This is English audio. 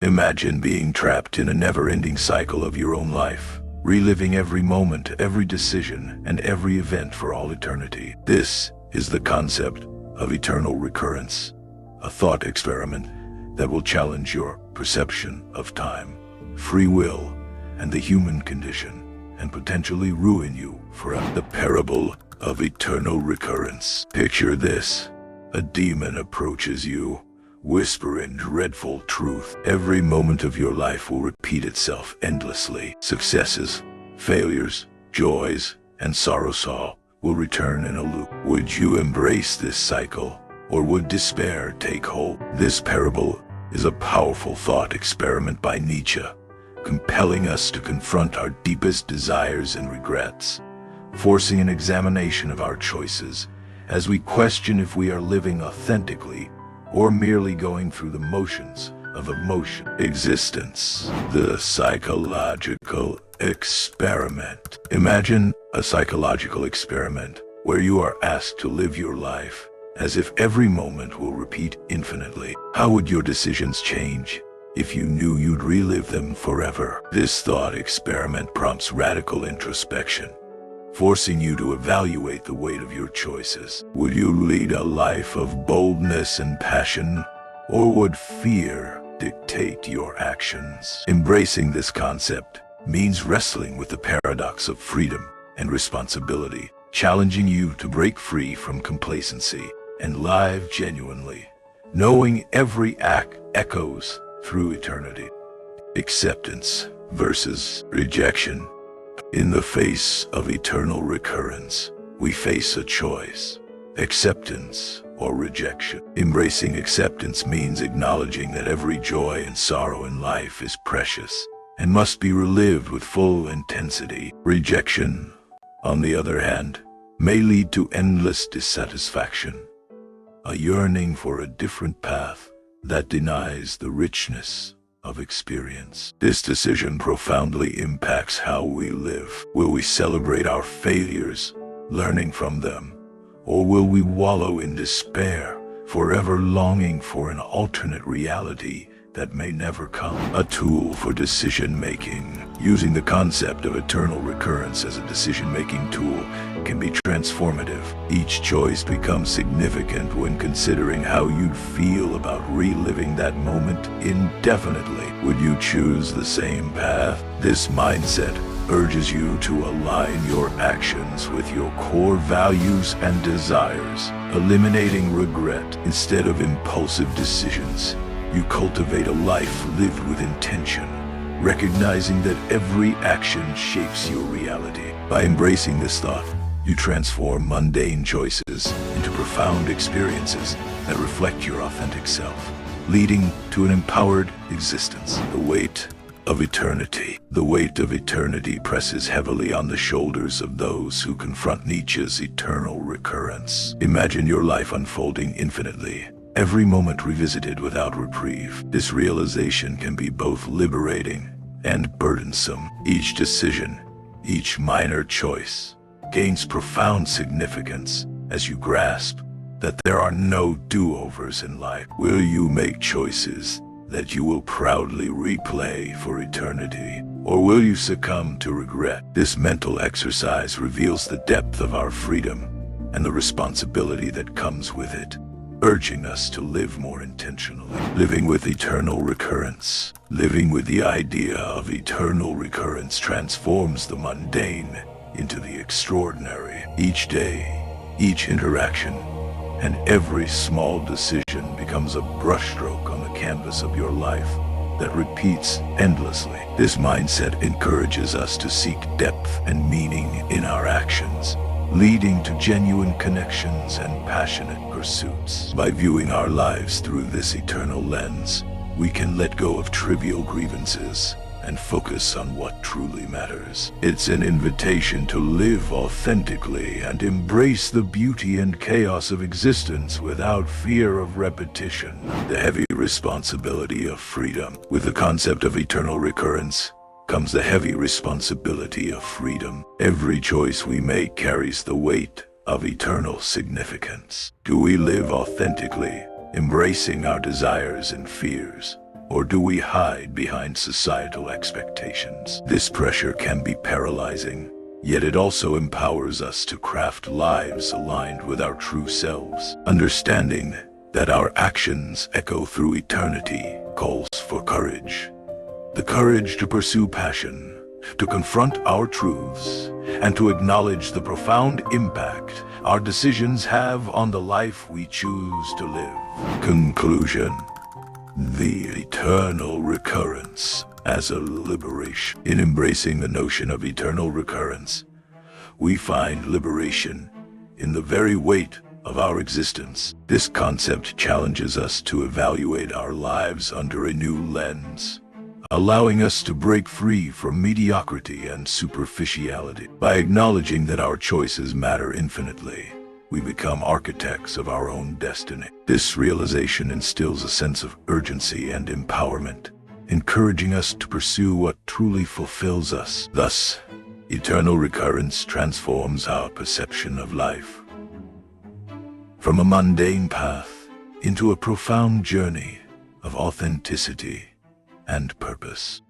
Imagine being trapped in a never-ending cycle of your own life, reliving every moment, every decision, and every event for all eternity. This is the concept of eternal recurrence, a thought experiment that will challenge your perception of time, free will, and the human condition, and potentially ruin you forever. The parable of eternal recurrence. Picture this: a demon approaches you, whispering dreadful truth. Every moment of your life will repeat itself endlessly. Successes, failures, joys, and sorrows all will return in a loop. Would you embrace this cycle, or would despair take hold? This parable is a powerful thought experiment by Nietzsche, compelling us to confront our deepest desires and regrets, forcing an examination of our choices as we question if we are living authentically or merely going through the motions of existence. The psychological experiment. Imagine a psychological experiment where you are asked to live your life as if every moment will repeat infinitely. How would your decisions change if you knew you'd relive them forever? This thought experiment prompts radical introspection, forcing you to evaluate the weight of your choices. Would you lead a life of boldness and passion, or would fear dictate your actions? Embracing this concept means wrestling with the paradox of freedom and responsibility, challenging you to break free from complacency and live genuinely, knowing every act echoes through eternity. Acceptance versus rejection. In the face of eternal recurrence, we face a choice: acceptance or rejection. Embracing acceptance means acknowledging that every joy and sorrow in life is precious and must be relived with full intensity. Rejection, on the other hand, may lead to endless dissatisfaction, a yearning for a different path that denies the richness of experience. This decision profoundly impacts how we live. Will we celebrate our failures, learning from them, or will we wallow in despair, forever longing for an alternate reality that may never come? A tool for decision-making. Using the concept of eternal recurrence as a decision-making tool can be transformative. Each choice becomes significant when considering how you'd feel about reliving that moment indefinitely. Would you choose the same path? This mindset urges you to align your actions with your core values and desires, eliminating regret instead of impulsive decisions. You cultivate a life lived with intention, recognizing that every action shapes your reality. By embracing this thought, you transform mundane choices into profound experiences that reflect your authentic self, leading to an empowered existence. The weight of eternity. The weight of eternity presses heavily on the shoulders of those who confront Nietzsche's eternal recurrence. Imagine your life unfolding infinitely, every moment revisited without reprieve. This realization can be both liberating and burdensome. Each decision, each minor choice, gains profound significance as you grasp that there are no do-overs in life. Will you make choices that you will proudly replay for eternity, or will you succumb to regret? This mental exercise reveals the depth of our freedom and the responsibility that comes with it, urging us to live more intentionally. Living with eternal recurrence. Living with the idea of eternal recurrence transforms the mundane into the extraordinary. Each day, each interaction, and every small decision becomes a brushstroke on the canvas of your life that repeats endlessly. This mindset encourages us to seek depth and meaning in our actions, leading to genuine connections and passionate pursuits. By viewing our lives through this eternal lens, we can let go of trivial grievances and focus on what truly matters. It's an invitation to live authentically and embrace the beauty and chaos of existence without fear of repetition. The heavy responsibility of freedom. With the concept of eternal recurrence comes the heavy responsibility of freedom. Every choice we make carries the weight of eternal significance. Do we live authentically, embracing our desires and fears, or do we hide behind societal expectations? This pressure can be paralyzing, yet it also empowers us to craft lives aligned with our true selves. Understanding that our actions echo through eternity calls for courage. The courage to pursue passion, to confront our truths, and to acknowledge the profound impact our decisions have on the life we choose to live. Conclusion: the eternal recurrence as a liberation. In embracing the notion of eternal recurrence, we find liberation in the very weight of our existence. This concept challenges us to evaluate our lives under a new lens, allowing us to break free from mediocrity and superficiality. By acknowledging that our choices matter infinitely, we become architects of our own destiny. This realization instills a sense of urgency and empowerment, encouraging us to pursue what truly fulfills us. Thus, eternal recurrence transforms our perception of life from a mundane path into a profound journey of authenticity and purpose.